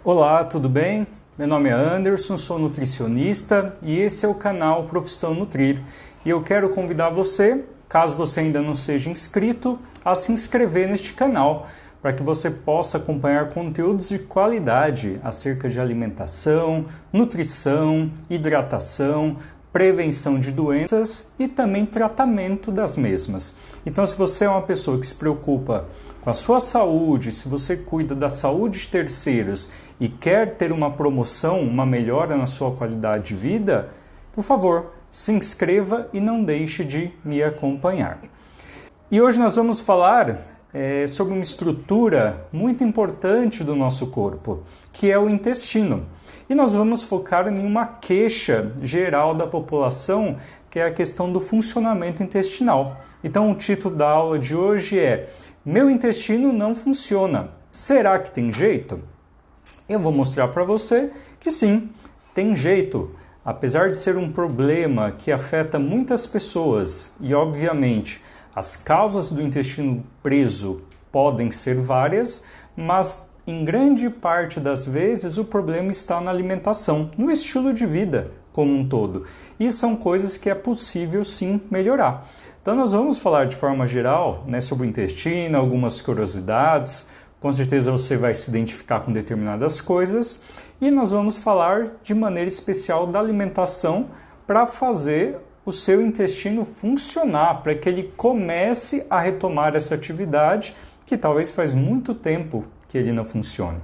Olá, tudo bem? Meu nome é Anderson, sou nutricionista e esse é o canal Profissão Nutrir. E eu quero convidar você, caso você ainda não seja inscrito, a se inscrever neste canal, para que você possa acompanhar conteúdos de qualidade acerca de alimentação, nutrição, hidratação, prevenção de doenças e também tratamento das mesmas. Então, se você é uma pessoa que se preocupa com a sua saúde, se você cuida da saúde de terceiros e quer ter uma promoção, uma melhora na sua qualidade de vida, por favor, se inscreva e não deixe de me acompanhar. E hoje nós vamos falar sobre uma estrutura muito importante do nosso corpo, que é o intestino. E nós vamos focar em uma queixa geral da população, que é a questão do funcionamento intestinal. Então o título da aula de hoje é: Meu intestino não funciona. Será que tem jeito? Eu vou mostrar para você que sim, tem jeito. Apesar de ser um problema que afeta muitas pessoas e, obviamente, as causas do intestino preso podem ser várias, mas em grande parte das vezes o problema está na alimentação, no estilo de vida como um todo. E são coisas que é possível sim melhorar. Então nós vamos falar de forma geral, sobre o intestino, algumas curiosidades. Com certeza você vai se identificar com determinadas coisas. E nós vamos falar de maneira especial da alimentação para fazer o seu intestino funcionar, para que ele comece a retomar essa atividade que talvez faz muito tempo que ele não funcione.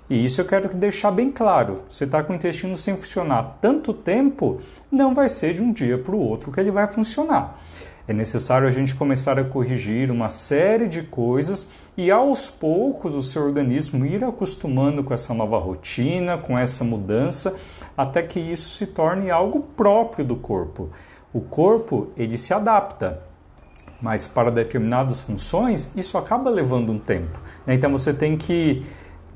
E isso eu quero deixar bem claro. Você está com o intestino sem funcionar tanto tempo, não vai ser de um dia para o outro que ele vai funcionar. É necessário a gente começar a corrigir uma série de coisas e aos poucos o seu organismo ir acostumando com essa nova rotina, com essa mudança, até que isso se torne algo próprio do corpo. O corpo, ele se adapta, mas para determinadas funções isso acaba levando um tempo. Então você tem que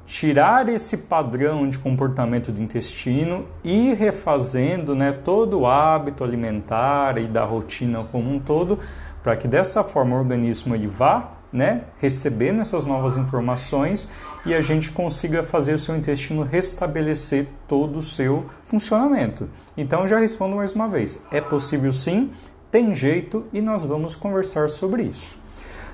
tirar esse padrão de comportamento do intestino e ir refazendo todo o hábito alimentar e da rotina como um todo, para que dessa forma o organismo ele vá recebendo essas novas informações e a gente consiga fazer o seu intestino restabelecer todo o seu funcionamento. Então já respondo mais uma vez, é possível sim, tem jeito e nós vamos conversar sobre isso.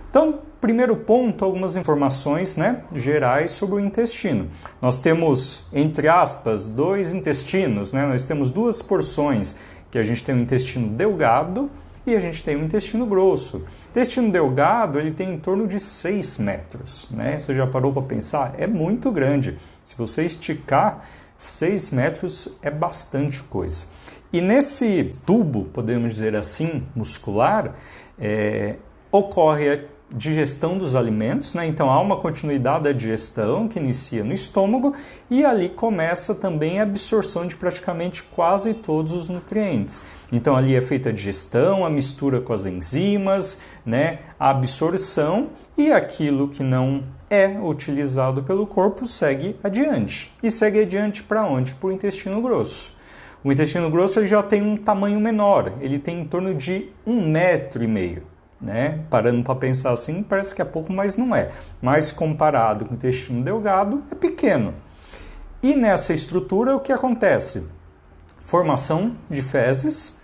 Então, primeiro ponto, algumas informações gerais sobre o intestino. Nós temos, entre aspas, dois intestinos, Nós temos duas porções, que a gente tem o intestino delgado e a gente tem o intestino grosso. O intestino delgado, ele tem em torno de 6 metros, Você já parou para pensar? É muito grande. Se você esticar, 6 metros é bastante coisa. E nesse tubo, podemos dizer assim, muscular, ocorre a digestão dos alimentos, Então há uma continuidade da digestão que inicia no estômago e ali começa também a absorção de praticamente quase todos os nutrientes. Então ali é feita a digestão, a mistura com as enzimas, a absorção e aquilo que não é utilizado pelo corpo segue adiante. E segue adiante para onde? Para o intestino grosso. O intestino grosso ele já tem um tamanho menor, ele tem em torno de 1,5 metros. Parando para pensar assim, parece que é pouco, mas não é. Mas comparado com o intestino delgado, é pequeno. E nessa estrutura, o que acontece? Formação de fezes,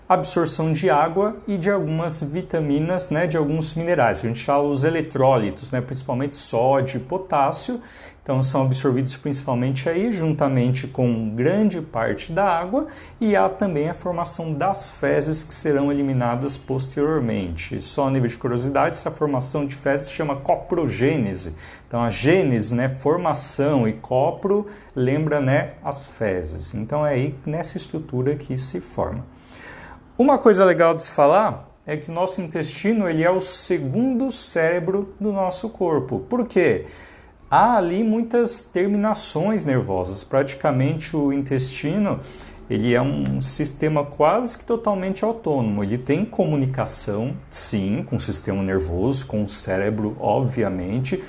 absorção de água e de algumas vitaminas, de alguns minerais. A gente fala os eletrólitos, principalmente sódio e potássio. Então são absorvidos principalmente aí, juntamente com grande parte da água, e há também a formação das fezes que serão eliminadas posteriormente. Só a nível de curiosidade, essa formação de fezes se chama coprogênese. Então a gênese, formação, e copro lembra as fezes. Então é aí nessa estrutura que se forma. Uma coisa legal de se falar é que o nosso intestino ele é o segundo cérebro do nosso corpo. Por quê? Há ali muitas terminações nervosas. Praticamente o intestino ele é um sistema quase que totalmente autônomo. Ele tem comunicação, sim, com o sistema nervoso, com o cérebro, obviamente,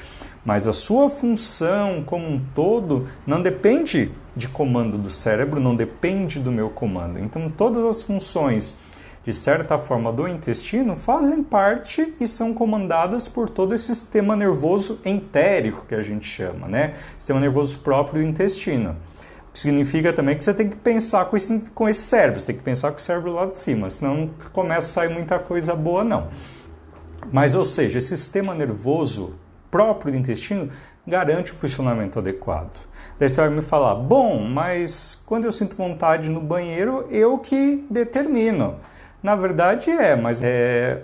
mas a sua função como um todo não depende de comando do cérebro, não depende do meu comando. Então, todas as funções de certa forma, do intestino, fazem parte e são comandadas por todo esse sistema nervoso entérico, que a gente chama, né? Sistema nervoso próprio do intestino. O que significa também que você tem que pensar com esse cérebro, você tem que pensar com o cérebro lá de cima, senão não começa a sair muita coisa boa, não. Mas, ou seja, esse sistema nervoso próprio do intestino garante o funcionamento adequado. Daí você vai me falar, bom, mas quando eu sinto vontade no banheiro, eu que determino. Na verdade mas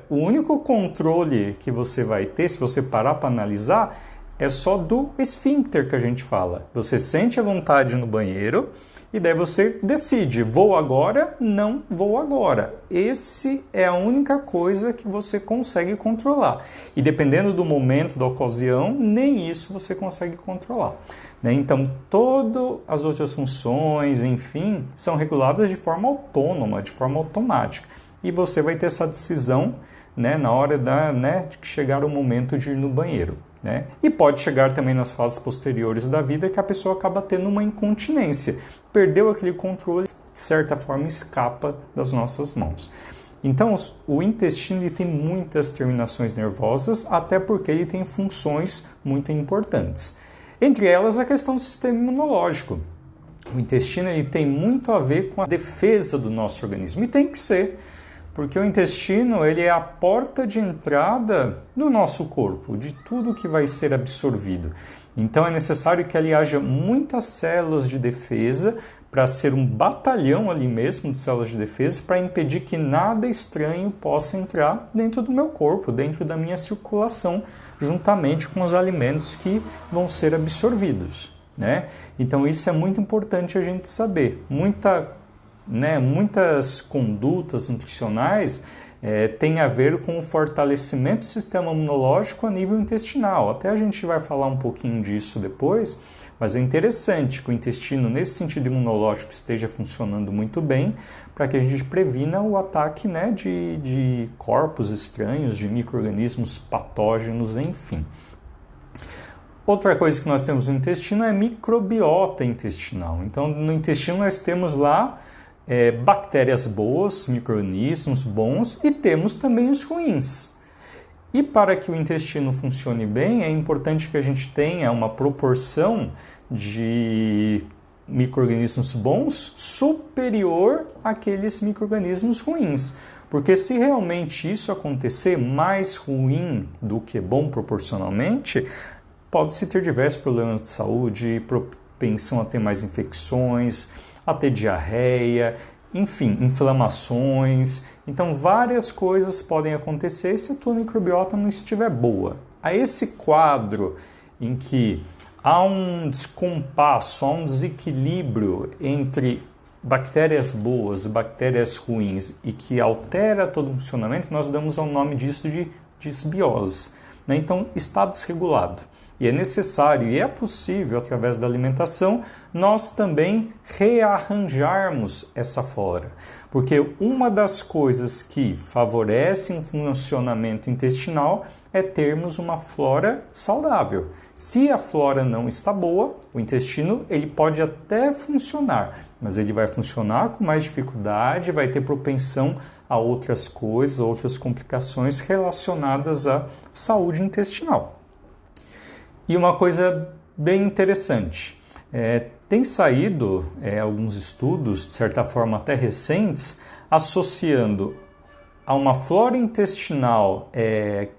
o único controle que você vai ter, se você parar para analisar, é só do esfíncter que a gente fala. Você sente a vontade no banheiro e daí você decide, vou agora, não vou agora. Esse é a única coisa que você consegue controlar. E dependendo do momento, da ocasião, nem isso você consegue controlar. Então, todas as outras funções, enfim, são reguladas de forma autônoma, de forma automática. E você vai ter essa decisão na hora de chegar o momento de ir no banheiro. E pode chegar também nas fases posteriores da vida que a pessoa acaba tendo uma incontinência. Perdeu aquele controle, de certa forma escapa das nossas mãos. Então, o intestino ele tem muitas terminações nervosas, até porque ele tem funções muito importantes. Entre elas, a questão do sistema imunológico. O intestino ele tem muito a ver com a defesa do nosso organismo, e tem que ser. Porque o intestino ele é a porta de entrada do nosso corpo, de tudo que vai ser absorvido. Então é necessário que ali haja muitas células de defesa para ser um batalhão ali mesmo de células de defesa para impedir que nada estranho possa entrar dentro do meu corpo, dentro da minha circulação, juntamente com os alimentos que vão ser absorvidos. Então isso é muito importante a gente saber. Muitas condutas nutricionais têm a ver com o fortalecimento do sistema imunológico a nível intestinal. Até a gente vai falar um pouquinho disso depois, mas é interessante que o intestino, nesse sentido imunológico, esteja funcionando muito bem para que a gente previna o ataque de corpos estranhos, de micro-organismos patógenos, enfim. Outra coisa que nós temos no intestino é microbiota intestinal. Então, no intestino nós temos lá bactérias boas, micro-organismos bons, e temos também os ruins. E para que o intestino funcione bem, é importante que a gente tenha uma proporção de micro-organismos bons superior àqueles micro-organismos ruins. Porque se realmente isso acontecer, mais ruim do que bom proporcionalmente, pode-se ter diversos problemas de saúde, propensão a ter mais infecções, a ter diarreia, enfim, inflamações. Então, várias coisas podem acontecer se a tua microbiota não estiver boa. A esse quadro em que há um descompasso, há um desequilíbrio entre bactérias boas e bactérias ruins e que altera todo o funcionamento, nós damos ao nome disso de disbiose. Então, está desregulado. E é necessário e é possível, através da alimentação, nós também rearranjarmos essa flora. Porque uma das coisas que favorecem o funcionamento intestinal é termos uma flora saudável. Se a flora não está boa, o intestino ele pode até funcionar, mas ele vai funcionar com mais dificuldade, vai ter propensão a outras coisas, outras complicações relacionadas à saúde intestinal. E uma coisa bem interessante, tem saído alguns estudos, de certa forma até recentes, associando a uma flora intestinal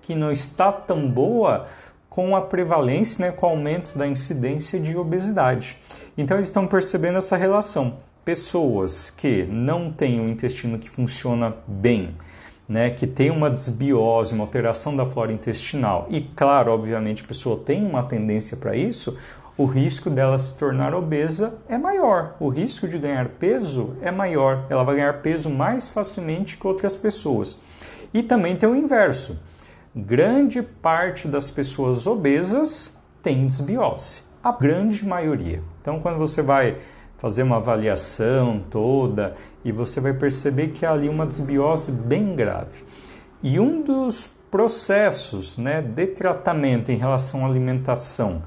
que não está tão boa com a prevalência, com o aumento da incidência de obesidade. Então eles estão percebendo essa relação. Pessoas que não têm um intestino que funciona bem, que tem uma desbiose, uma alteração da flora intestinal, e claro, obviamente a pessoa tem uma tendência para isso, o risco dela se tornar obesa é maior, o risco de ganhar peso é maior, ela vai ganhar peso mais facilmente que outras pessoas. E também tem o inverso, grande parte das pessoas obesas tem desbiose, a grande maioria. Então quando você vai fazer uma avaliação toda e você vai perceber que há ali uma desbiose bem grave. E um dos processos de tratamento em relação à alimentação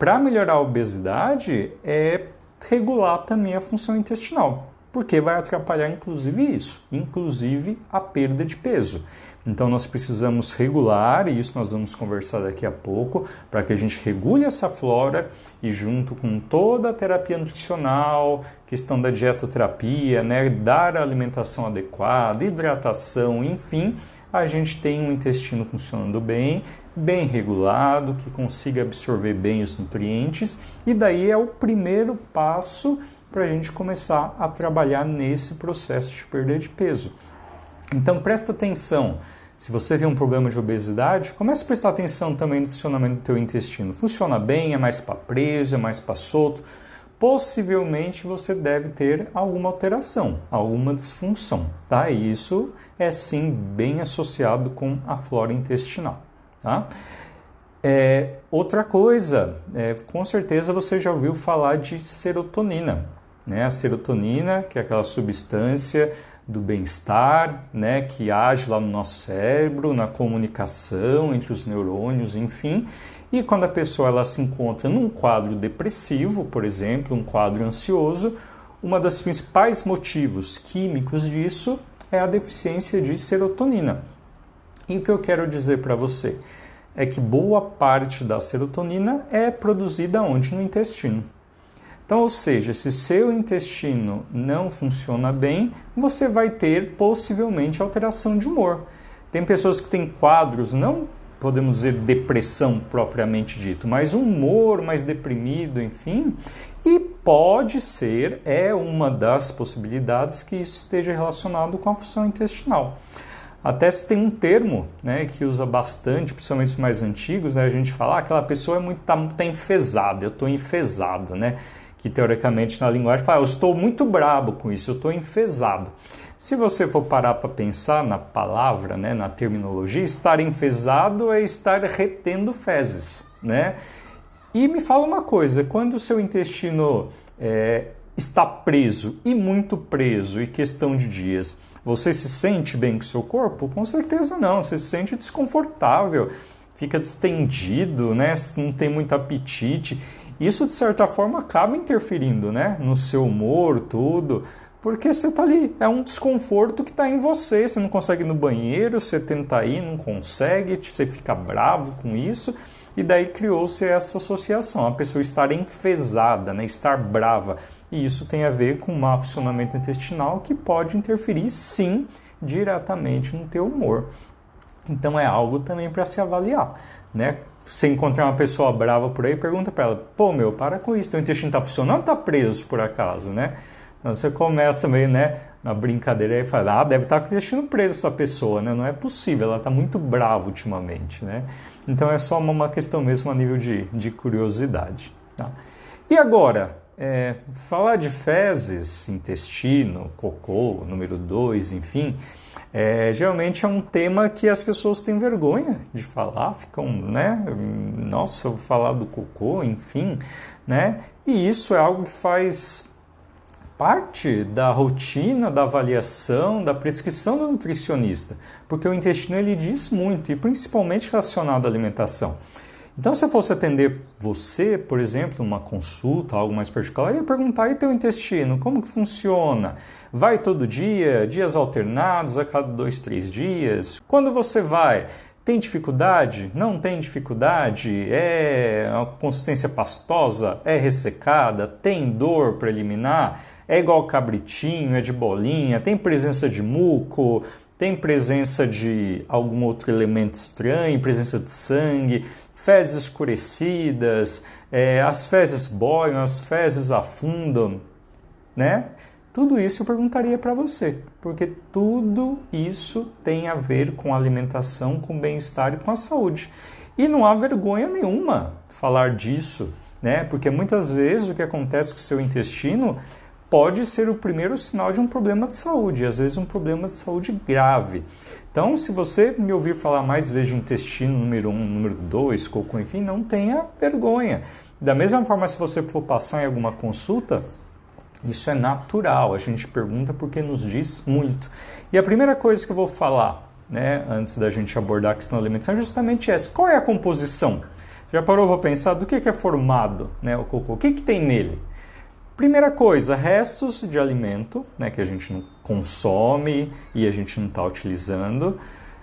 para melhorar a obesidade é regular também a função intestinal. porque vai atrapalhar inclusive isso, inclusive a perda de peso. Então nós precisamos regular, e isso nós vamos conversar daqui a pouco, para que a gente regule essa flora e junto com toda a terapia nutricional, questão da dietoterapia, né, dar a alimentação adequada, hidratação, enfim, a gente tem um intestino funcionando bem, bem regulado, que consiga absorver bem os nutrientes, e daí é o primeiro passo para a gente começar a trabalhar nesse processo de perda de peso. Então presta atenção, se você tem um problema de obesidade, comece a prestar atenção também no funcionamento do teu intestino. Funciona bem, é mais para preso, é mais para solto? Possivelmente você deve ter alguma alteração, alguma disfunção, tá? E isso é sim bem associado com a flora intestinal, tá? Outra coisa, com certeza você já ouviu falar de serotonina, né? A serotonina, que é aquela substância do bem-estar, né, que age lá no nosso cérebro, na comunicação entre os neurônios, enfim. E quando a pessoa ela se encontra num quadro depressivo, por exemplo, um quadro ansioso, uma das principais motivos químicos disso é a deficiência de serotonina. E o que eu quero dizer para você é que boa parte da serotonina é produzida onde? No intestino. Então, ou seja, se seu intestino não funciona bem, você vai ter possivelmente alteração de humor. Tem pessoas que têm quadros, não podemos dizer depressão propriamente dito, mas um humor mais deprimido, enfim, e pode ser, é uma das possibilidades que isso esteja relacionado com a função intestinal. Até se tem um termo, né, que usa bastante, principalmente os mais antigos, né, a gente fala, aquela pessoa tá enfesada, eu estou enfesado, né? Que teoricamente na linguagem fala, eu estou muito brabo com isso, eu estou enfesado. Se você for parar para pensar na palavra, né, na terminologia, estar enfesado é estar retendo fezes, né? E me fala uma coisa, quando o seu intestino está preso e muito preso, e questão de dias, você se sente bem com o seu corpo? Com certeza não, você se sente desconfortável, fica distendido, né? Não tem muito apetite. Isso, de certa forma, acaba interferindo, né, no seu humor, tudo, porque você está ali, é um desconforto que está em você, você não consegue ir no banheiro, você tenta ir, não consegue, você fica bravo com isso, e daí criou-se essa associação, a pessoa estar enfesada, né, estar brava, e isso tem a ver com um mau funcionamento intestinal que pode interferir, sim, diretamente no teu humor. Então é algo também para se avaliar, né? Você encontrar uma pessoa brava por aí, pergunta para ela, pô, meu, para com isso, teu intestino está funcionando ou está preso por acaso, né? Então você começa meio, né, na brincadeira e fala, deve estar com o intestino preso essa pessoa, né? Não é possível, ela está muito brava ultimamente, né? Então é só uma questão mesmo a nível de curiosidade, tá? E agora, falar de fezes, intestino, cocô, número 2, enfim, geralmente é um tema que as pessoas têm vergonha de falar, ficam, né, nossa, vou falar do cocô, enfim, né, e isso é algo que faz parte da rotina, da avaliação, da prescrição do nutricionista, porque o intestino ele diz muito, e principalmente relacionado à alimentação. Então, se eu fosse atender você, por exemplo, numa consulta, algo mais particular, eu ia perguntar, e teu intestino, como que funciona? Vai todo dia, dias alternados, a cada 2, 3 dias? Quando você vai, tem dificuldade? Não tem dificuldade? É uma consistência pastosa? É ressecada? Tem dor preliminar? É igual cabritinho? É de bolinha? Tem presença de muco? Tem presença de algum outro elemento estranho, presença de sangue, fezes escurecidas, as fezes boiam, as fezes afundam, né? Tudo isso eu perguntaria para você, porque tudo isso tem a ver com a alimentação, com o bem-estar e com a saúde. E não há vergonha nenhuma falar disso, né? Porque muitas vezes o que acontece com o seu intestino pode ser o primeiro sinal de um problema de saúde, às vezes um problema de saúde grave. Então, se você me ouvir falar mais vezes de intestino número 1, número 2, cocô, enfim, não tenha vergonha. Da mesma forma, se você for passar em alguma consulta, isso é natural, a gente pergunta porque nos diz muito. E a primeira coisa que eu vou falar, né, antes da gente abordar a questão da alimentação, é justamente essa. Qual é a composição? Já parou para pensar do que é formado, né, o cocô? O que tem nele? Primeira coisa, restos de alimento, né, que a gente não consome e a gente não está utilizando.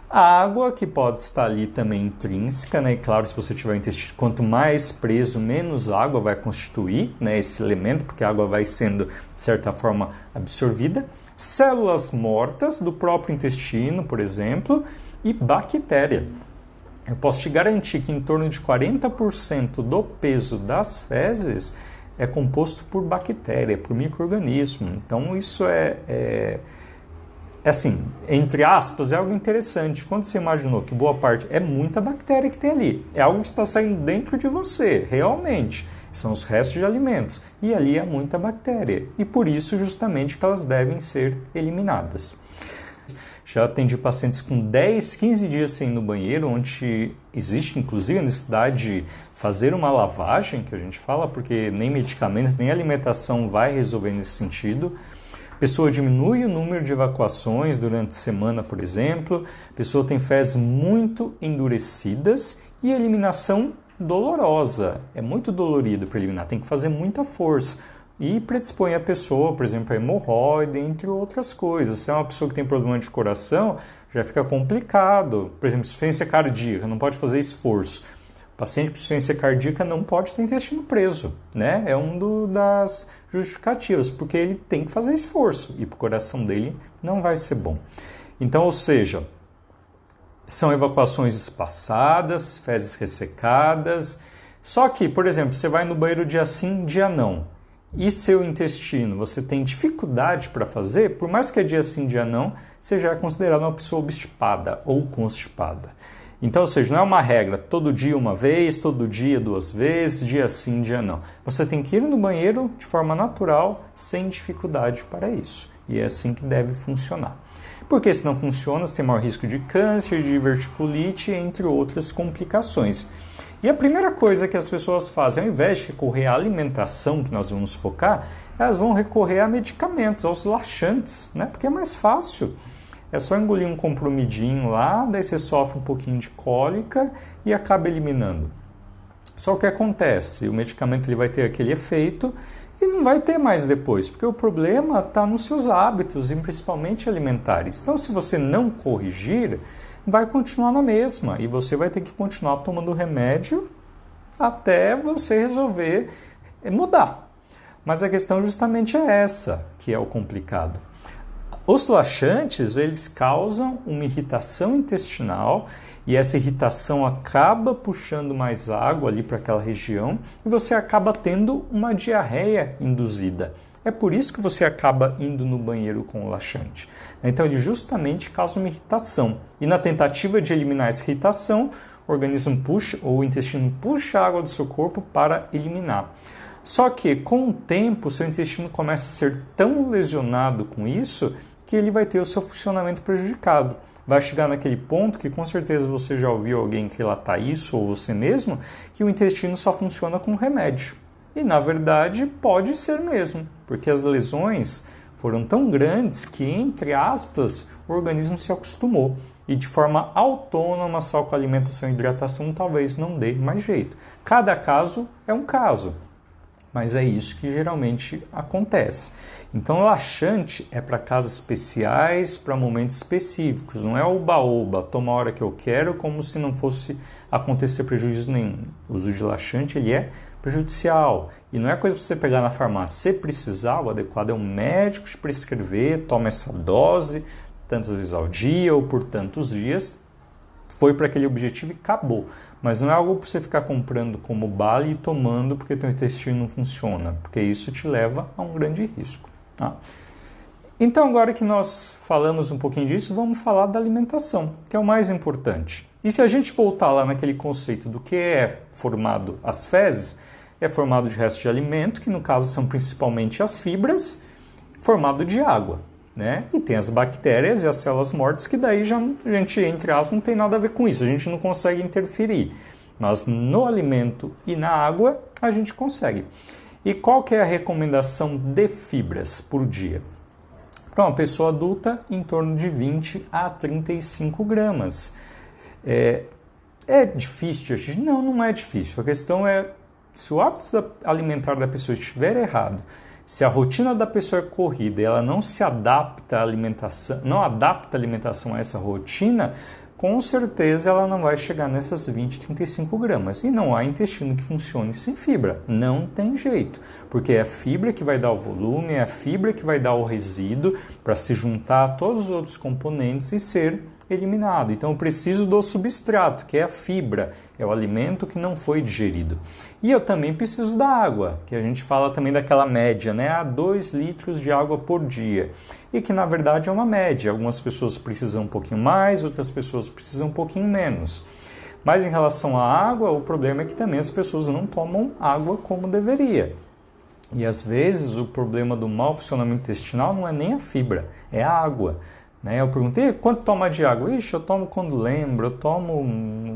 A água, que pode estar ali também intrínseca, né? E claro, se você tiver o intestino, quanto mais preso, menos água vai constituir, né, esse elemento, porque a água vai sendo, de certa forma, absorvida. Células mortas do próprio intestino, por exemplo, e bactéria. Eu posso te garantir que em torno de 40% do peso das fezes é composto por bactéria, por micro-organismo. Então isso é assim, entre aspas, é algo interessante. Quando você imaginou que boa parte é muita bactéria que tem ali, é algo que está saindo dentro de você, realmente. São os restos de alimentos. E ali é muita bactéria. E por isso, justamente, que elas devem ser eliminadas. Já atendi pacientes com 10, 15 dias sem ir no banheiro, onde existe, inclusive, a necessidade de fazer uma lavagem, que a gente fala, porque nem medicamento, nem alimentação vai resolver nesse sentido. A pessoa diminui o número de evacuações durante a semana, por exemplo. A pessoa tem fezes muito endurecidas e eliminação dolorosa. É muito dolorido para eliminar, tem que fazer muita força. E predispõe a pessoa, por exemplo, a hemorroida, entre outras coisas. Se é uma pessoa que tem problema de coração, já fica complicado. Por exemplo, insuficiência cardíaca, não pode fazer esforço. O paciente com insuficiência cardíaca não pode ter intestino preso, né? É uma das justificativas, porque ele tem que fazer esforço e para o coração dele não vai ser bom. Então, ou seja, são evacuações espaçadas, fezes ressecadas. Só que, por exemplo, você vai no banheiro dia sim, dia não. E seu intestino, você tem dificuldade para fazer, por mais que é dia sim, dia não, você já é considerado uma pessoa obstipada ou constipada. Então, ou seja, não é uma regra, todo dia uma vez, todo dia duas vezes, dia sim, dia não. Você tem que ir no banheiro de forma natural, sem dificuldade para isso. E é assim que deve funcionar. Porque se não funciona, você tem maior risco de câncer, de diverticulite, entre outras complicações. E a primeira coisa que as pessoas fazem, ao invés de recorrer à alimentação, que nós vamos focar, elas vão recorrer a medicamentos, aos laxantes, né? Porque é mais fácil. É só engolir um comprimidinho lá, daí você sofre um pouquinho de cólica e acaba eliminando. Só que acontece, o medicamento ele vai ter aquele efeito e não vai ter mais depois, porque o problema está nos seus hábitos, e principalmente alimentares. Então, se você não corrigir, vai continuar na mesma e você vai ter que continuar tomando remédio até você resolver mudar. Mas a questão justamente é essa, que é o complicado. Os laxantes, eles causam uma irritação intestinal e essa irritação acaba puxando mais água ali para aquela região e você acaba tendo uma diarreia induzida. É por isso que você acaba indo no banheiro com o laxante. Então ele justamente causa uma irritação. E na tentativa de eliminar essa irritação, o organismo puxa, ou o intestino puxa a água do seu corpo para eliminar. Só que com o tempo, o seu intestino começa a ser tão lesionado com isso que ele vai ter o seu funcionamento prejudicado. Vai chegar naquele ponto que com certeza você já ouviu alguém relatar isso, ou você mesmo, que o intestino só funciona com remédio. E na verdade pode ser mesmo, porque as lesões foram tão grandes que, entre aspas, o organismo se acostumou. E de forma autônoma, só com alimentação e hidratação, talvez não dê mais jeito. Cada caso é um caso. Mas é isso que geralmente acontece. Então, laxante é para casos especiais, para momentos específicos. Não é oba-oba, toma a hora que eu quero, como se não fosse acontecer prejuízo nenhum. O uso de laxante ele é prejudicial. E não é coisa para você pegar na farmácia. Se precisar, o adequado é um médico te prescrever, toma essa dose tantas vezes ao dia ou por tantos dias. Foi para aquele objetivo e acabou. Mas não é algo para você ficar comprando como bala e tomando porque teu intestino não funciona, porque isso te leva a um grande risco. Tá? Então, agora que nós falamos um pouquinho disso, vamos falar da alimentação, que é o mais importante. E se a gente voltar lá naquele conceito do que é formado as fezes, é formado de restos de alimento, que no caso são principalmente as fibras, formado de água. Né? E tem as bactérias e as células mortas, que daí já a gente, entre aspas, não tem nada a ver com isso, a gente não consegue interferir. Mas no alimento e na água, a gente consegue. E qual que é a recomendação de fibras por dia? Para uma pessoa adulta, em torno de 20 a 35 gramas. É difícil de atingir? Não, não é difícil. A questão é, se o hábito alimentar da pessoa estiver errado, Se a rotina da pessoa é corrida e ela não se adapta à alimentação, não adapta a alimentação a essa rotina, com certeza ela não vai chegar nessas 20, 35 gramas. E não há intestino que funcione sem fibra. Não tem jeito. Porque é a fibra que vai dar o volume, é a fibra que vai dar o resíduo para se juntar a todos os outros componentes e ser eliminado. Então eu preciso do substrato, que é a fibra, é o alimento que não foi digerido. E eu também preciso da água, que a gente fala também daquela média, né? 2 litros de água por dia. E que na verdade é uma média. Algumas pessoas precisam um pouquinho mais, outras pessoas precisam um pouquinho menos. Mas em relação à água, o problema é que também as pessoas não tomam água como deveria. E às vezes o problema do mau funcionamento intestinal não é nem a fibra, é a água. Eu perguntei, quanto toma de água? Ixi, eu tomo quando lembro, eu tomo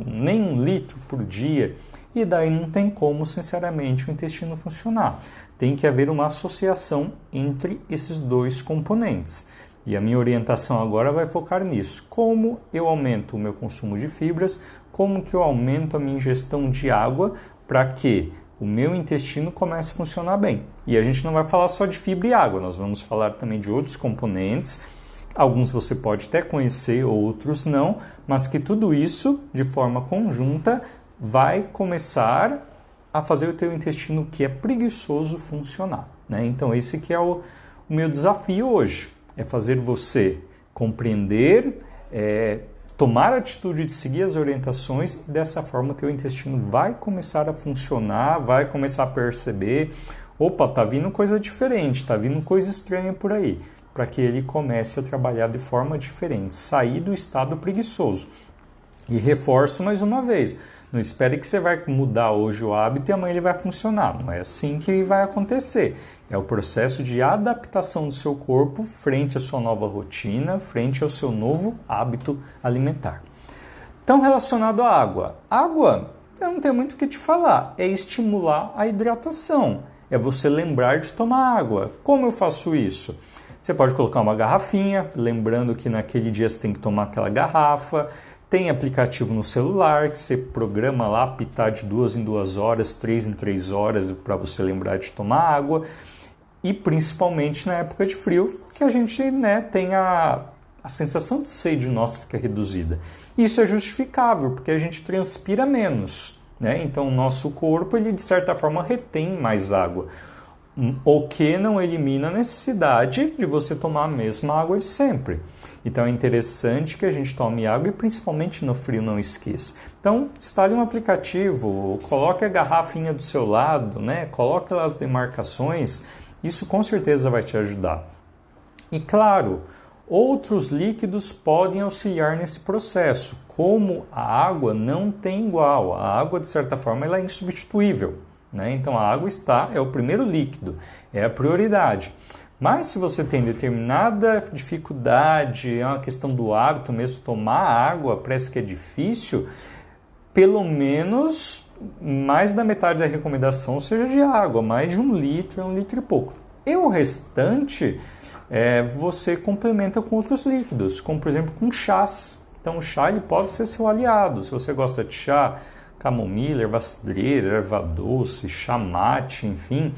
nem 1 litro por dia. E daí não tem como, sinceramente, o intestino funcionar. Tem que haver uma associação entre esses 2 componentes. E a minha orientação agora vai focar nisso. Como eu aumento o meu consumo de fibras, como que eu aumento a minha ingestão de água para que o meu intestino comece a funcionar bem. E a gente não vai falar só de fibra e água, nós vamos falar também de outros componentes. Alguns você pode até conhecer, outros não, mas que tudo isso, de forma conjunta, vai começar a fazer o teu intestino, que é preguiçoso, funcionar. Então esse que é o meu desafio hoje, é fazer você compreender, tomar a atitude de seguir as orientações e dessa forma o teu intestino vai começar a funcionar, vai começar a perceber, opa, tá vindo coisa diferente, tá vindo coisa estranha por aí, para que ele comece a trabalhar de forma diferente, sair do estado preguiçoso. E reforço mais uma vez, não espere que você vai mudar hoje o hábito e amanhã ele vai funcionar, não é assim que vai acontecer. É o processo de adaptação do seu corpo frente à sua nova rotina, frente ao seu novo hábito alimentar. Então, relacionado à água. Água, eu não tenho muito o que te falar, é estimular a hidratação, é você lembrar de tomar água. Como eu faço isso? Você pode colocar uma garrafinha, lembrando que naquele dia você tem que tomar aquela garrafa. Tem aplicativo no celular que você programa lá, apitar de 2 em 2 horas, 3 em 3 horas para você lembrar de tomar água. E principalmente na época de frio, que a gente tem a sensação de sede nossa fica reduzida. Isso é justificável, porque a gente transpira menos. Então o nosso corpo, ele de certa forma retém mais água. O que não elimina a necessidade de você tomar a mesma água de sempre. Então é interessante que a gente tome água e principalmente no frio não esqueça. Então instale um aplicativo, coloque a garrafinha do seu lado, coloque lá as demarcações, isso com certeza vai te ajudar. E claro, outros líquidos podem auxiliar nesse processo, como a água não tem igual, a água de certa forma ela é insubstituível. Então a água é o primeiro líquido, é a prioridade. Mas se você tem determinada dificuldade, é uma questão do hábito mesmo, tomar água parece que é difícil, pelo menos mais da metade da recomendação seja de água, mais de 1 litro, 1 litro e pouco. E o restante você complementa com outros líquidos, como por exemplo com chás. Então o chá ele pode ser seu aliado, se você gosta de chá, camomila, erva cidreira, erva doce, chá mate, enfim,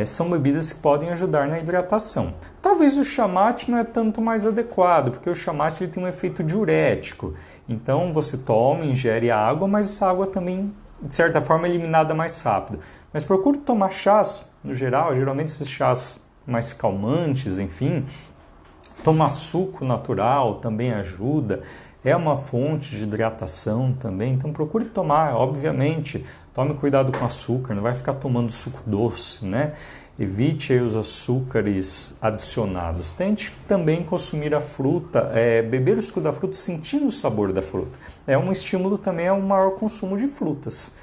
são bebidas que podem ajudar na hidratação. Talvez o chá mate não é tanto mais adequado, porque o chá mate ele tem um efeito diurético. Então você toma, ingere a água, mas essa água também, de certa forma, é eliminada mais rápido. Mas procure tomar chás, no geral, geralmente esses chás mais calmantes, enfim. Tomar suco natural também ajuda. É uma fonte de hidratação também, então procure tomar, obviamente, tome cuidado com açúcar, não vai ficar tomando suco doce, Evite aí os açúcares adicionados. Tente também consumir a fruta, beber o suco da fruta sentindo o sabor da fruta. É um estímulo também ao maior consumo de frutas.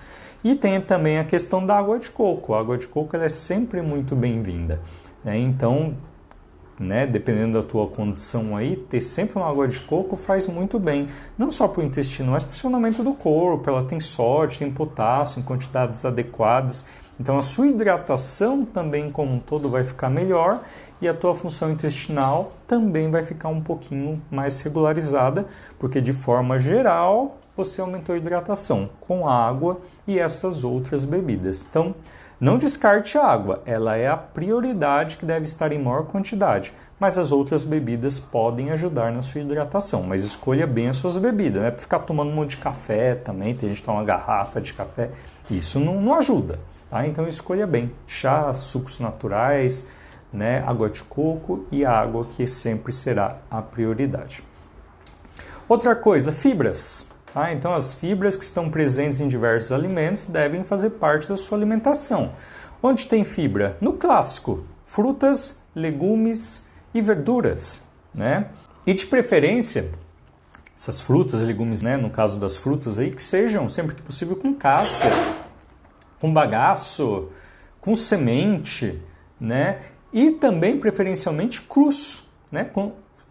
E tem também a questão da água de coco. A água de coco ela é sempre muito bem-vinda. Então, dependendo da tua condição aí, ter sempre uma água de coco faz muito bem, não só para o intestino, mas para o funcionamento do corpo. Ela tem sódio, tem potássio em quantidades adequadas, então a sua hidratação também como um todo vai ficar melhor e a tua função intestinal também vai ficar um pouquinho mais regularizada, porque de forma geral você aumentou a hidratação com água e essas outras bebidas. Então, Não descarte a água, ela é a prioridade que deve estar em maior quantidade, mas as outras bebidas podem ajudar na sua hidratação, mas escolha bem as suas bebidas, não é para ficar tomando um monte de café também, tem gente que toma uma garrafa de café, isso não ajuda, tá? Então escolha bem, chá, sucos naturais, né, água de coco e a água que sempre será a prioridade. Outra coisa, fibras. Tá? Então, as fibras que estão presentes em diversos alimentos devem fazer parte da sua alimentação. Onde tem fibra? No clássico, frutas, legumes e verduras. Né? E de preferência, essas frutas e legumes, né, no caso das frutas, aí, que sejam, sempre que possível, com casca, com bagaço, com semente, né? E também, preferencialmente, crus. Né?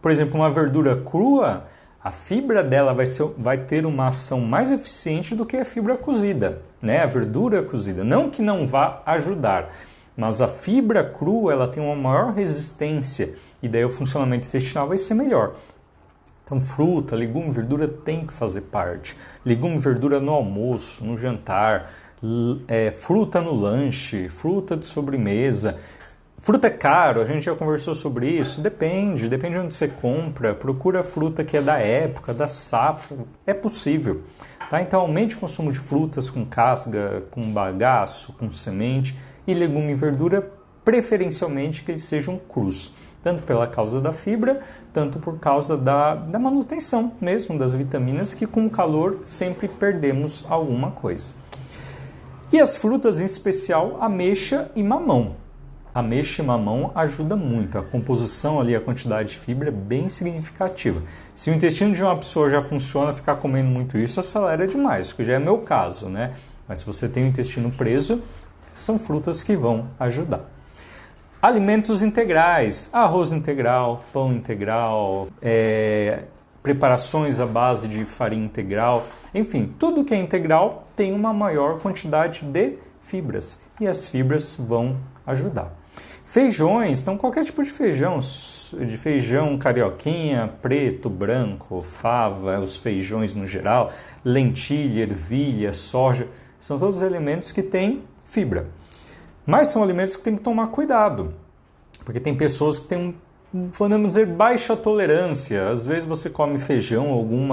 Por exemplo, uma verdura crua, a fibra dela vai ter uma ação mais eficiente do que a fibra cozida, né? A verdura cozida. Não que não vá ajudar, mas a fibra crua ela tem uma maior resistência e daí o funcionamento intestinal vai ser melhor. Então fruta, legume, verdura tem que fazer parte. Legume, verdura no almoço, no jantar, fruta no lanche, fruta de sobremesa. Fruta é caro, a gente já conversou sobre isso, depende de onde você compra, procura a fruta que é da época, da safra, é possível. Tá? Então aumente o consumo de frutas com casca, com bagaço, com semente e legume e verdura, preferencialmente que eles sejam crus, tanto pela causa da fibra, tanto por causa da manutenção mesmo das vitaminas, que com o calor sempre perdemos alguma coisa. E as frutas, em especial ameixa e mamão. Ameixa e mamão ajuda muito, a composição ali, a quantidade de fibra é bem significativa. Se o intestino de uma pessoa já funciona, ficar comendo muito isso acelera demais, que já é meu caso, né? Mas se você tem o intestino preso, são frutas que vão ajudar. Alimentos integrais, arroz integral, pão integral, preparações à base de farinha integral, enfim, tudo que é integral tem uma maior quantidade de fibras e as fibras vão ajudar. Feijões, então qualquer tipo de feijão carioquinha, preto, branco, fava, os feijões no geral, lentilha, ervilha, soja, são todos elementos que têm fibra. Mas são alimentos que tem que tomar cuidado, porque tem pessoas que têm, podemos dizer, baixa tolerância. Às vezes você come feijão ou algum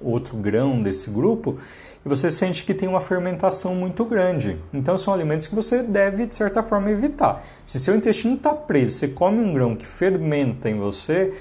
outro grão desse grupo e você sente que tem uma fermentação muito grande. Então são alimentos que você deve, de certa forma, evitar. Se seu intestino está preso, você come um grão que fermenta em você,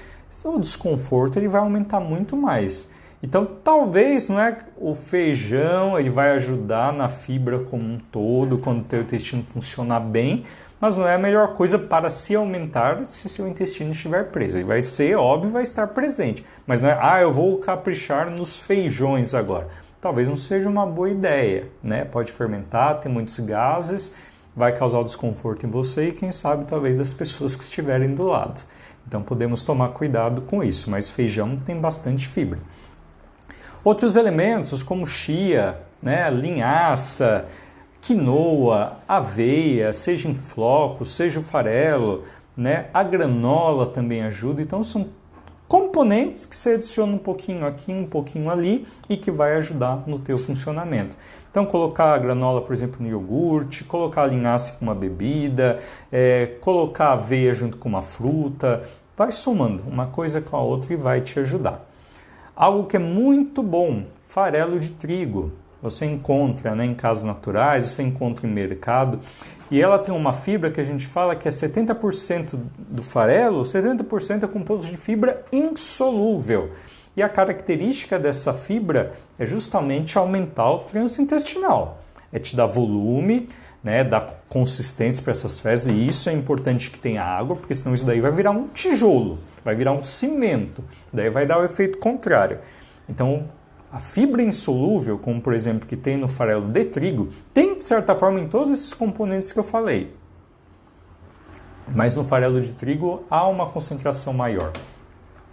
o desconforto ele vai aumentar muito mais. Então talvez não é o feijão, ele vai ajudar na fibra como um todo, quando o teu intestino funcionar bem, mas não é a melhor coisa para se aumentar se seu intestino estiver preso. Ele vai ser, óbvio, vai estar presente, mas não é, eu vou caprichar nos feijões agora. Talvez não seja uma boa ideia, né? Pode fermentar, tem muitos gases, vai causar desconforto em você e quem sabe talvez das pessoas que estiverem do lado. Então podemos tomar cuidado com isso, mas feijão tem bastante fibra. Outros elementos como chia, né? Linhaça, quinoa, aveia, seja em flocos, seja o farelo, né? A granola também ajuda, então são componentes que você adiciona um pouquinho aqui, um pouquinho ali e que vai ajudar no teu funcionamento. Então colocar a granola, por exemplo, no iogurte, colocar a linhaça com uma bebida, colocar a aveia junto com uma fruta, vai somando uma coisa com a outra e vai te ajudar. Algo que é muito bom, farelo de trigo. Você encontra, né, em casas naturais, você encontra em mercado. E ela tem uma fibra que a gente fala que é 70% do farelo, 70% é composto de fibra insolúvel. E a característica dessa fibra é justamente aumentar o trânsito intestinal. É te dar volume, né, dar consistência para essas fezes. E isso é importante que tenha água, porque senão isso daí vai virar um tijolo, vai virar um cimento. Daí vai dar o efeito contrário. Então, a fibra insolúvel, como por exemplo que tem no farelo de trigo, tem de certa forma em todos esses componentes que eu falei. Mas no farelo de trigo há uma concentração maior.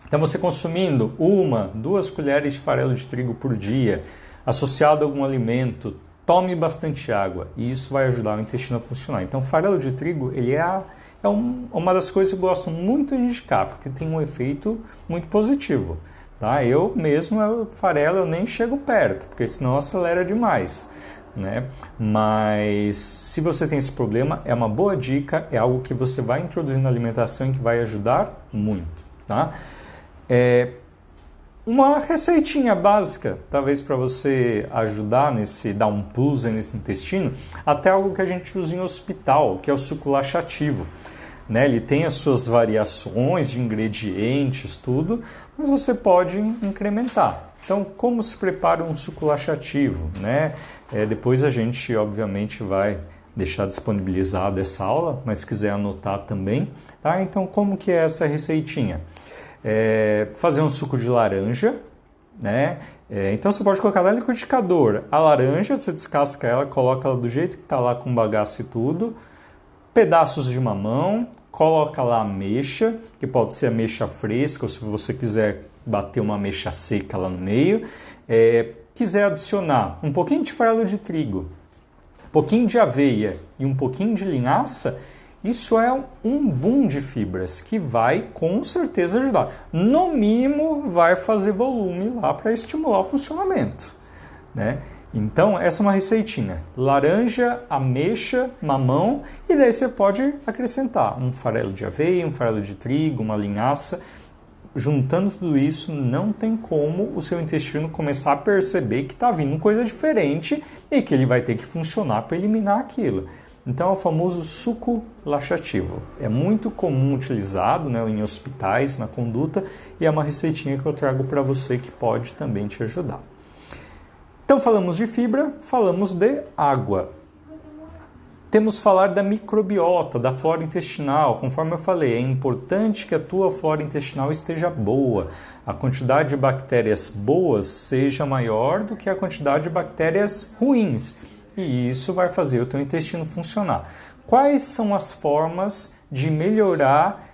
Então você consumindo 1, 2 colheres de farelo de trigo por dia, associado a algum alimento, tome bastante água e isso vai ajudar o intestino a funcionar. Então farelo de trigo ele é uma das coisas que eu gosto muito de indicar, porque tem um efeito muito positivo. Tá? Eu mesmo, farelo, eu nem chego perto, porque senão acelera demais. né? Mas se você tem esse problema, é uma boa dica, é algo que você vai introduzir na alimentação e que vai ajudar muito, tá? Uma receitinha básica, talvez para você ajudar dar um plus nesse intestino, até algo que a gente usa em hospital, que é o suco laxativo. Né? Ele tem as suas variações de ingredientes, tudo, mas você pode incrementar. Então, como se prepara um suco laxativo? Né? Depois a gente, obviamente, vai deixar disponibilizado essa aula, mas se quiser anotar também. Tá? Então, como que é essa receitinha? Fazer um suco de laranja, né? Então você pode colocar no liquidificador a laranja, você descasca ela, coloca ela do jeito que está lá com bagaço e tudo, pedaços de mamão, coloca lá a ameixa, que pode ser ameixa fresca, ou se você quiser bater uma ameixa seca lá no meio, quiser adicionar um pouquinho de farelo de trigo, um pouquinho de aveia e um pouquinho de linhaça, isso é um boom de fibras que vai com certeza ajudar. No mínimo vai fazer volume lá para estimular o funcionamento, né? Então essa é uma receitinha. Laranja, ameixa, mamão e daí você pode acrescentar um farelo de aveia, um farelo de trigo, uma linhaça. Juntando tudo isso, não tem como o seu intestino começar a perceber que está vindo coisa diferente e que ele vai ter que funcionar para eliminar aquilo. Então é o famoso suco laxativo. É muito comum utilizado, né, em hospitais, na conduta, e é uma receitinha que eu trago para você que pode também te ajudar. Então falamos de fibra, falamos de água. Temos que falar da microbiota, da flora intestinal. Conforme eu falei, é importante que a tua flora intestinal esteja boa. A quantidade de bactérias boas seja maior do que a quantidade de bactérias ruins. E isso vai fazer o teu intestino funcionar. Quais são as formas de melhorar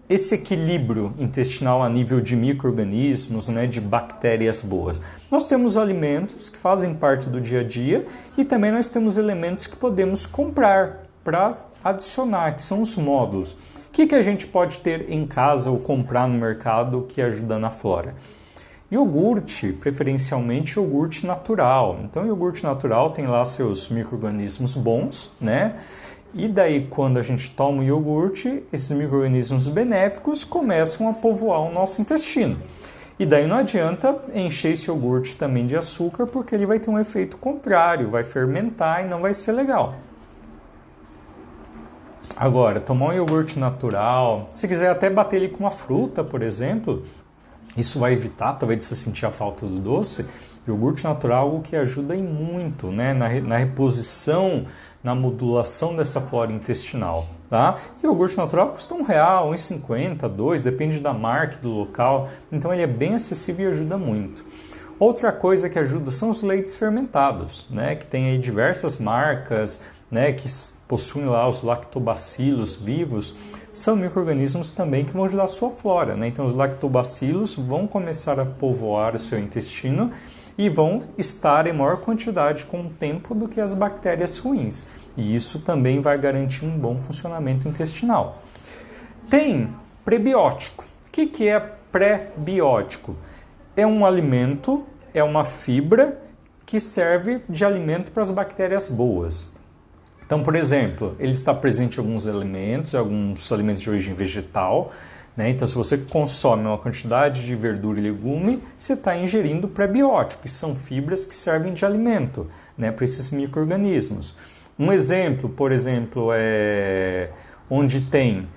esse equilíbrio intestinal a nível de micro-organismos, né, de bactérias boas? Nós temos alimentos que fazem parte do dia a dia e também nós temos elementos que podemos comprar para adicionar, que são os módulos. O que a gente pode ter em casa ou comprar no mercado que ajuda na flora? Iogurte, preferencialmente iogurte natural. Então, iogurte natural tem lá seus micro-organismos bons, né? E daí, quando a gente toma o iogurte, esses micro-organismos benéficos começam a povoar o nosso intestino. E daí não adianta encher esse iogurte também de açúcar, porque ele vai ter um efeito contrário, vai fermentar e não vai ser legal. Agora, tomar um iogurte natural, se quiser até bater ele com uma fruta, por exemplo, isso vai evitar, talvez, você sentir a falta do doce. Iogurte natural é algo que ajuda muito, né, na reposição, na modulação dessa flora intestinal. Tá? E o iogurte natural custa R$1, R$1,50, R$2, depende da marca, do local. Então ele é bem acessível e ajuda muito. Outra coisa que ajuda são os leites fermentados, né, que tem aí diversas marcas, né, que possuem lá os lactobacilos vivos. São micro-organismos também que vão ajudar a sua flora, né? Então os lactobacilos vão começar a povoar o seu intestino e vão estar em maior quantidade com o tempo do que as bactérias ruins. E isso também vai garantir um bom funcionamento intestinal. Tem prebiótico. O que é pré-biótico? É um alimento, é uma fibra que serve de alimento para as bactérias boas. Então, por exemplo, ele está presente em alguns alimentos de origem vegetal, né? Então, se você consome uma quantidade de verdura e legume, você está ingerindo prebióticos, que são fibras que servem de alimento, né, para esses micro-organismos. Um exemplo, por exemplo, onde tem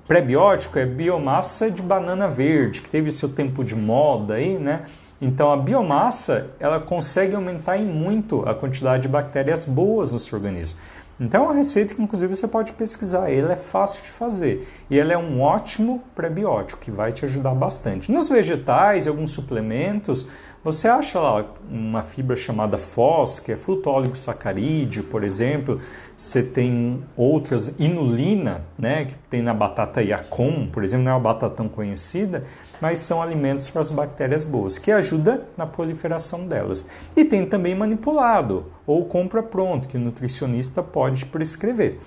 prebiótico é biomassa de banana verde, que teve seu tempo de moda aí, né? Então a biomassa, ela consegue aumentar em muito a quantidade de bactérias boas no seu organismo. Então é uma receita que inclusive você pode pesquisar, ela é fácil de fazer e ela é um ótimo prebiótico que vai te ajudar bastante. Nos vegetais e alguns suplementos, você acha lá uma fibra chamada FOS, que é fruto-oligosacarídeo, por exemplo. Você tem outras, inulina, né, que tem na batata Yacon, por exemplo, não é uma batata tão conhecida, mas são alimentos para as bactérias boas, que ajuda na proliferação delas. E tem também manipulado, ou compra pronto, que o nutricionista pode prescrever.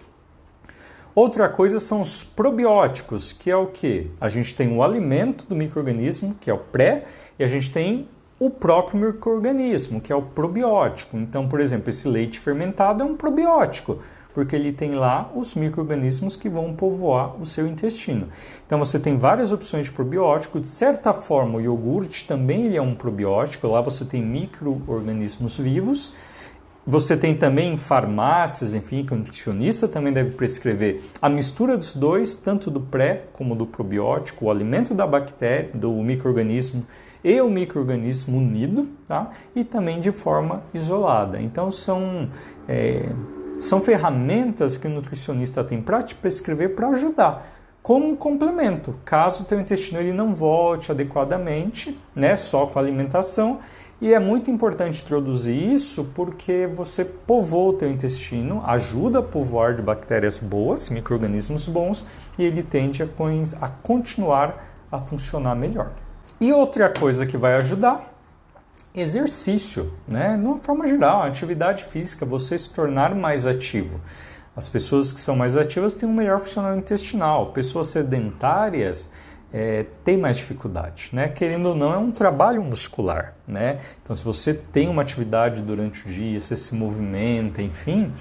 Outra coisa são os probióticos, que é o quê? A gente tem o alimento do micro-organismo, que é o pré, e a gente tem o próprio micro-organismo, que é o probiótico. Então, por exemplo, esse leite fermentado é um probiótico, porque ele tem lá os micro-organismos que vão povoar o seu intestino. Então você tem várias opções de probiótico. De certa forma, o iogurte também ele é um probiótico. Lá você tem micro-organismos vivos. Você tem também em farmácias, enfim, que o nutricionista também deve prescrever a mistura dos dois, tanto do pré como do probiótico, o alimento da bactéria, do micro-organismo e o micro-organismo unido, tá? E também de forma isolada. Então são ferramentas que o nutricionista tem para te prescrever para ajudar, como um complemento, caso o teu intestino ele não volte adequadamente, né, só com a alimentação. E é muito importante introduzir isso porque você povoa o teu intestino, ajuda a povoar de bactérias boas, micro-organismos bons, e ele tende a continuar a funcionar melhor. E outra coisa que vai ajudar, exercício, né? De uma forma geral, a atividade física, você se tornar mais ativo. As pessoas que são mais ativas têm um melhor funcionamento intestinal. Pessoas sedentárias têm mais dificuldade, né? Querendo ou não, é um trabalho muscular, né? Então, se você tem uma atividade durante o dia, você se movimenta, enfim,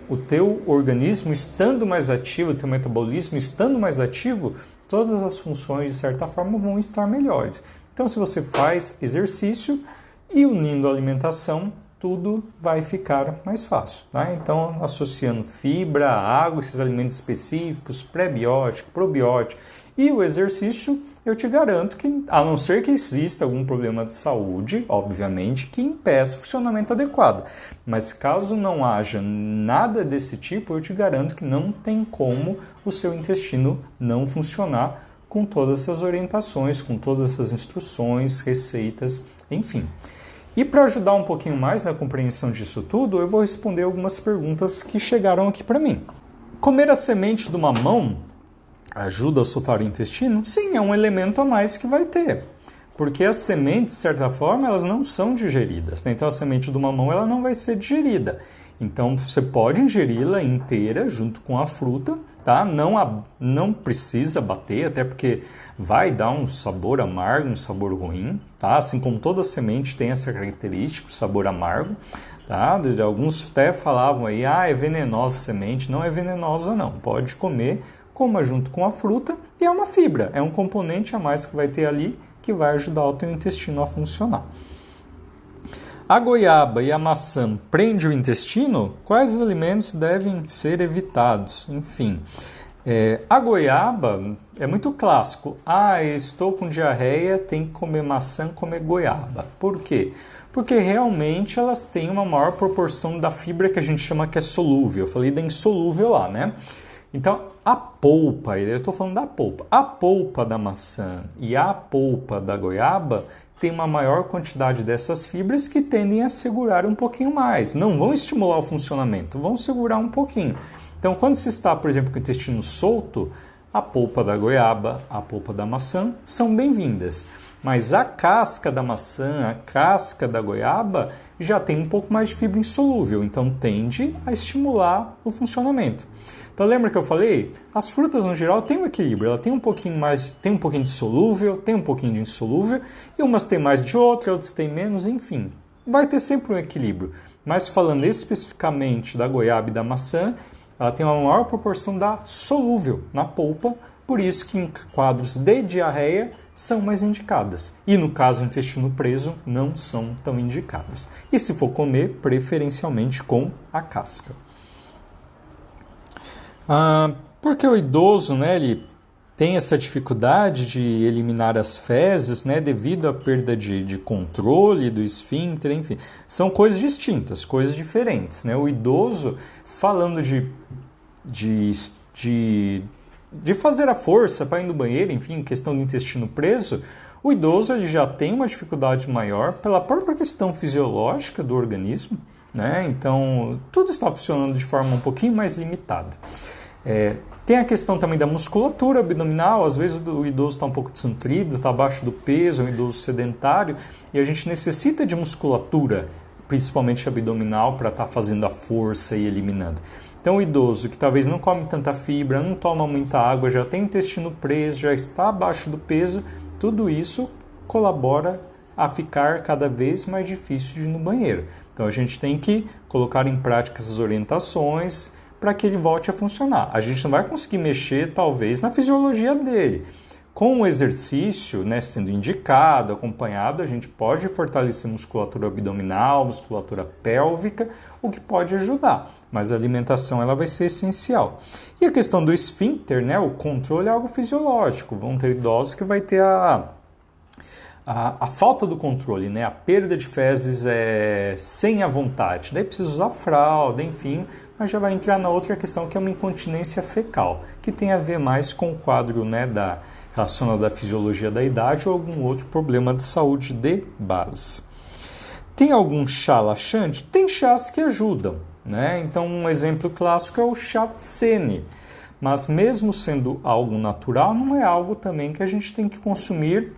o teu organismo estando mais ativo, o teu metabolismo estando mais ativo, todas as funções, de certa forma, vão estar melhores. Então, se você faz exercício e unindo a alimentação, tudo vai ficar mais fácil, tá? Então, associando fibra, água, esses alimentos específicos, pré-biótico, probiótico e o exercício, eu te garanto que, a não ser que exista algum problema de saúde, obviamente, que impeça o funcionamento adequado. Mas caso não haja nada desse tipo, eu te garanto que não tem como o seu intestino não funcionar com todas essas orientações, com todas essas instruções, receitas, enfim. E para ajudar um pouquinho mais na compreensão disso tudo, eu vou responder algumas perguntas que chegaram aqui para mim. Comer a semente do mamão ajuda a soltar o intestino? Sim, é um elemento a mais que vai ter. Porque as sementes, de certa forma, elas não são digeridas, né? Então a semente do mamão ela não vai ser digerida. Então você pode ingeri-la inteira junto com a fruta, tá? Não precisa bater, até porque vai dar um sabor amargo, um sabor ruim, tá? Assim como toda semente tem essa característica, o sabor amargo, tá? Alguns até falavam aí, é venenosa a semente. Não é venenosa não, pode comer, coma junto com a fruta e é uma fibra, é um componente a mais que vai ter ali que vai ajudar o teu intestino a funcionar. A goiaba e a maçã prendem o intestino? Quais alimentos devem ser evitados? Enfim, a goiaba é muito clássico. Estou com diarreia, tem que comer maçã, comer goiaba. Por quê? Porque realmente elas têm uma maior proporção da fibra que a gente chama que é solúvel. Eu falei da insolúvel lá, né? Então, a polpa, eu estou falando da polpa. A polpa da maçã e a polpa da goiaba tem uma maior quantidade dessas fibras que tendem a segurar um pouquinho mais. Não vão estimular o funcionamento, vão segurar um pouquinho. Então, quando se está, por exemplo, com o intestino solto, a polpa da goiaba, a polpa da maçã são bem-vindas. Mas a casca da maçã, a casca da goiaba já tem um pouco mais de fibra insolúvel, então tende a estimular o funcionamento. Então lembra que eu falei? As frutas no geral têm um equilíbrio, ela tem um pouquinho mais, tem um pouquinho de solúvel, tem um pouquinho de insolúvel, e umas têm mais de outra, outras têm menos, enfim. Vai ter sempre um equilíbrio. Mas falando especificamente da goiaba e da maçã, ela tem uma maior proporção da solúvel na polpa, por isso que em quadros de diarreia são mais indicadas. E no caso do intestino preso, não são tão indicadas. E se for comer, preferencialmente com a casca. Porque o idoso, né, ele tem essa dificuldade de eliminar as fezes, né, devido à perda de controle do esfíncter, enfim. São coisas distintas, coisas diferentes, né? O idoso, falando de fazer a força para ir no banheiro, enfim, questão do intestino preso, o idoso ele já tem uma dificuldade maior pela própria questão fisiológica do organismo, né? Então, tudo está funcionando de forma um pouquinho mais limitada. Tem a questão também da musculatura abdominal, às vezes o idoso está um pouco desnutrido, está abaixo do peso, é um idoso sedentário, e a gente necessita de musculatura, principalmente abdominal, para estar fazendo a força e eliminando. Então o idoso que talvez não come tanta fibra, não toma muita água, já tem intestino preso, já está abaixo do peso, tudo isso colabora a ficar cada vez mais difícil de ir no banheiro. Então a gente tem que colocar em prática essas orientações para que ele volte a funcionar. A gente não vai conseguir mexer, talvez, na fisiologia dele. Com o exercício, né, sendo indicado, acompanhado, a gente pode fortalecer musculatura abdominal, musculatura pélvica, o que pode ajudar. Mas a alimentação ela vai ser essencial. E a questão do esfíncter, né, o controle é algo fisiológico. Vão ter idosos que vai ter a falta do controle, né, a perda de fezes sem a vontade. Daí precisa usar fralda, enfim, mas já vai entrar na outra questão que é uma incontinência fecal, que tem a ver mais com o quadro, né, relacionado à fisiologia da idade ou algum outro problema de saúde de base. Tem algum chá laxante? Tem chás que ajudam, né? Então um exemplo clássico é o chá tsene, mas mesmo sendo algo natural, não é algo também que a gente tem que consumir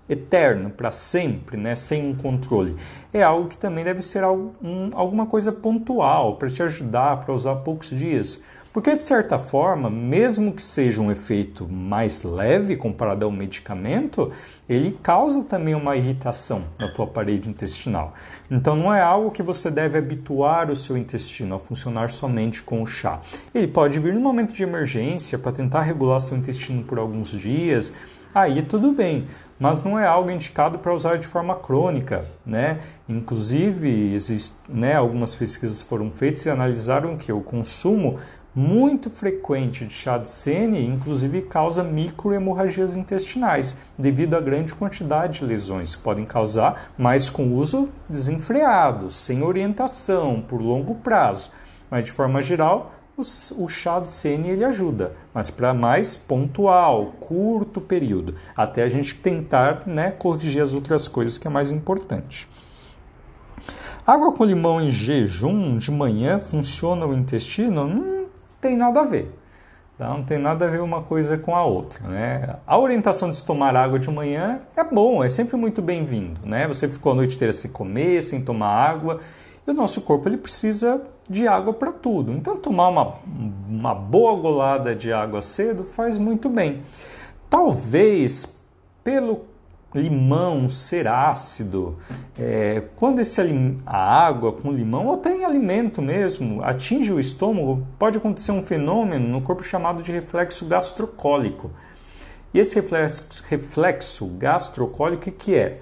eterno, para sempre, né? Sem um controle. É algo que também deve ser alguma coisa pontual, para te ajudar, para usar poucos dias. Porque, de certa forma, mesmo que seja um efeito mais leve comparado ao medicamento, ele causa também uma irritação na tua parede intestinal. Então, não é algo que você deve habituar o seu intestino a funcionar somente com o chá. Ele pode vir no momento de emergência para tentar regular seu intestino por alguns dias. Aí tudo bem, mas não é algo indicado para usar de forma crônica, né? Inclusive, algumas pesquisas foram feitas e analisaram que o consumo muito frequente de chá de tsene, inclusive, causa microhemorragias intestinais, devido à grande quantidade de lesões que podem causar, mas com uso desenfreado, sem orientação, por longo prazo. Mas, de forma geral, o chá de tsene ele ajuda, mas para mais pontual, curto período, até a gente tentar, né, corrigir as outras coisas que é mais importante. Água com limão em jejum de manhã funciona o intestino? Não tem nada a ver. Tá? Não tem nada a ver uma coisa com a outra. Né? A orientação de tomar água de manhã é bom, é sempre muito bem-vindo. Né? Você ficou a noite inteira sem comer, sem tomar água, e o nosso corpo ele precisa de água para tudo. Então, tomar uma boa golada de água cedo faz muito bem. Talvez, pelo limão ser ácido, quando a água com limão, ou até em alimento mesmo, atinge o estômago, pode acontecer um fenômeno no corpo chamado de reflexo gastrocólico. E esse reflexo gastrocólico, o que é?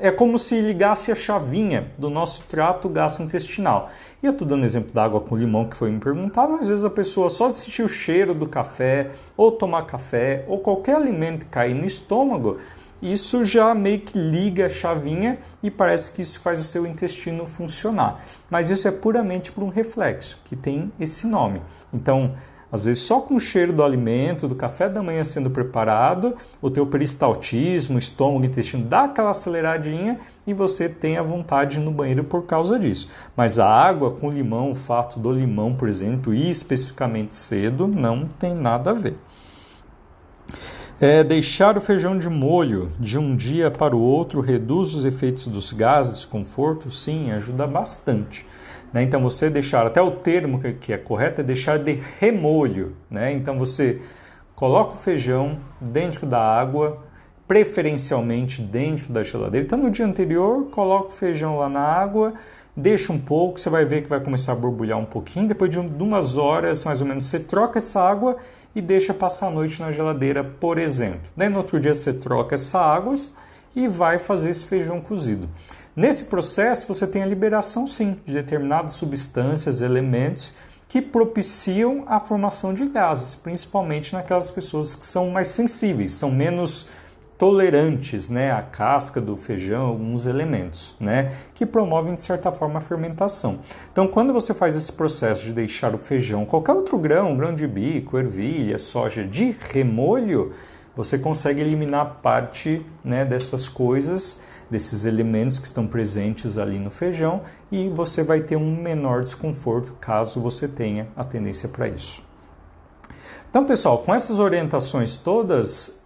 É como se ligasse a chavinha do nosso trato gastrointestinal. E eu estou dando exemplo da água com limão que foi me perguntado, mas às vezes a pessoa só sentir o cheiro do café, ou tomar café, ou qualquer alimento cair no estômago, isso já meio que liga a chavinha e parece que isso faz o seu intestino funcionar. Mas isso é puramente por um reflexo, que tem esse nome. Então, às vezes só com o cheiro do alimento, do café da manhã sendo preparado, o teu peristaltismo, estômago, intestino dá aquela aceleradinha e você tem a vontade de ir no banheiro por causa disso. Mas a água com limão, o fato do limão, por exemplo, e especificamente cedo, não tem nada a ver. Deixar o feijão de molho de um dia para o outro reduz os efeitos dos gases, desconforto? Sim, ajuda bastante. Né? Então, você deixar, até o termo que é correto é deixar de remolho. Né? Então, você coloca o feijão dentro da água, preferencialmente dentro da geladeira. Então, no dia anterior, coloca o feijão lá na água, deixa um pouco, você vai ver que vai começar a borbulhar um pouquinho. Depois de umas horas, mais ou menos, você troca essa água e deixa passar a noite na geladeira, por exemplo. Daí, no outro dia, você troca essa água e vai fazer esse feijão cozido. Nesse processo, você tem a liberação, sim, de determinadas substâncias, elementos que propiciam a formação de gases, principalmente naquelas pessoas que são mais sensíveis, são menos tolerantes, né, à casca do feijão, alguns elementos, né, que promovem, de certa forma, a fermentação. Então, quando você faz esse processo de deixar o feijão, qualquer outro grão de bico, ervilha, soja, de remolho, você consegue eliminar parte, né, dessas coisas, desses elementos que estão presentes ali no feijão, e você vai ter um menor desconforto caso você tenha a tendência para isso. Então, pessoal, com essas orientações todas,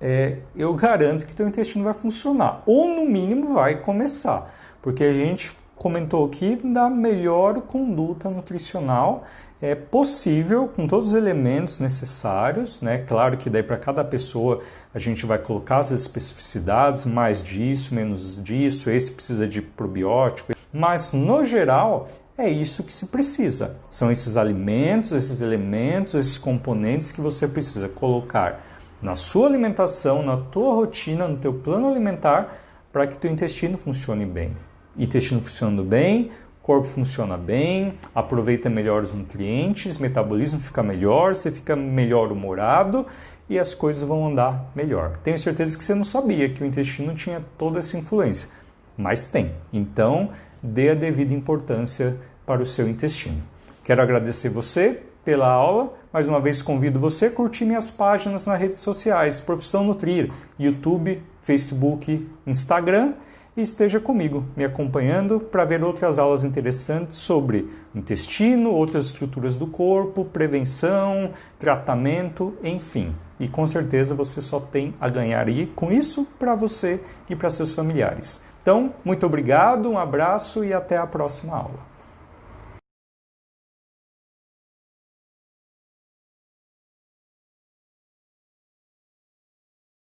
eu garanto que teu intestino vai funcionar, ou no mínimo vai começar, porque a gente comentou aqui da melhor conduta nutricional é possível, com todos os elementos necessários, né? Claro que daí para cada pessoa a gente vai colocar as especificidades, mais disso, menos disso, esse precisa de probiótico, mas no geral é isso que se precisa. São esses alimentos, esses elementos, esses componentes que você precisa colocar na sua alimentação, na tua rotina, no teu plano alimentar, para que teu intestino funcione bem. Intestino funcionando bem, corpo funciona bem, aproveita melhor os nutrientes, metabolismo fica melhor, você fica melhor humorado e as coisas vão andar melhor. Tenho certeza que você não sabia que o intestino tinha toda essa influência, mas tem. Então, dê a devida importância para o seu intestino. Quero agradecer você pela aula. Mais uma vez convido você a curtir minhas páginas nas redes sociais, Profissão Nutrir, YouTube, Facebook, Instagram, e esteja comigo, me acompanhando para ver outras aulas interessantes sobre intestino, outras estruturas do corpo, prevenção, tratamento, enfim. E com certeza você só tem a ganhar aí com isso para você e para seus familiares. Então, muito obrigado, um abraço e até a próxima aula.